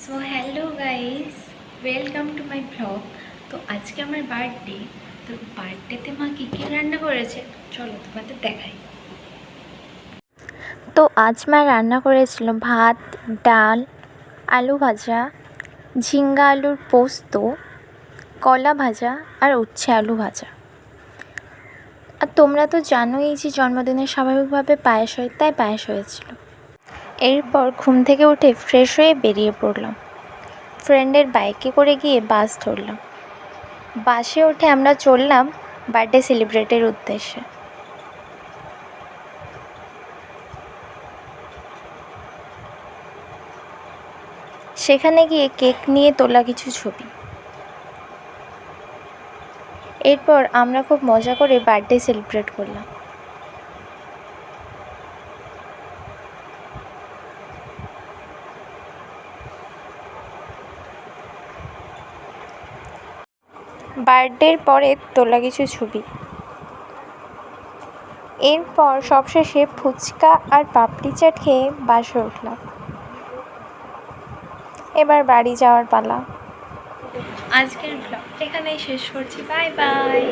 So hello guys, welcome to my blog. তো আজকে আমার বার্থডে। তো বার্থডেতে মা কী কী রান্না করেছে চলো তোমাদের দেখাই। তো আজ মা রান্না করেছিল ভাত, ডাল, আলু ভাজা, ঝিঙ্গা আলুর পোস্ত, কলা ভাজা আর উচ্ছে আলু ভাজা। আর তোমরা তো জানোই যে জন্মদিনে স্বাভাবিকভাবে পায়েস হয়, তাই পায়েস হয়েছিল। এরপর ঘুম থেকে উঠে ফ্রেশ হয়ে বেরিয়ে পড়লাম। ফ্রেন্ডের বাইকে করে গিয়ে বাস ধরলাম। বাসে উঠে আমরা চললাম বার্থডে সেলিব্রেটের উদ্দেশ্যে। সেখানে গিয়ে কেক নিয়ে তোলা কিছু ছবি। এরপর আমরা খুব মজা করে বার্থডে সেলিব্রেট করলাম। বার্থডের পরে তোলা কিছু ছবি। এরপর সবশেষে ফুচকা আর পাপড়ি চাট খেয়ে বাসে উঠলাম। এবার বাড়ি যাওয়ার পালা। আজকের ব্লগ এখানেই শেষ করছি। Bye bye.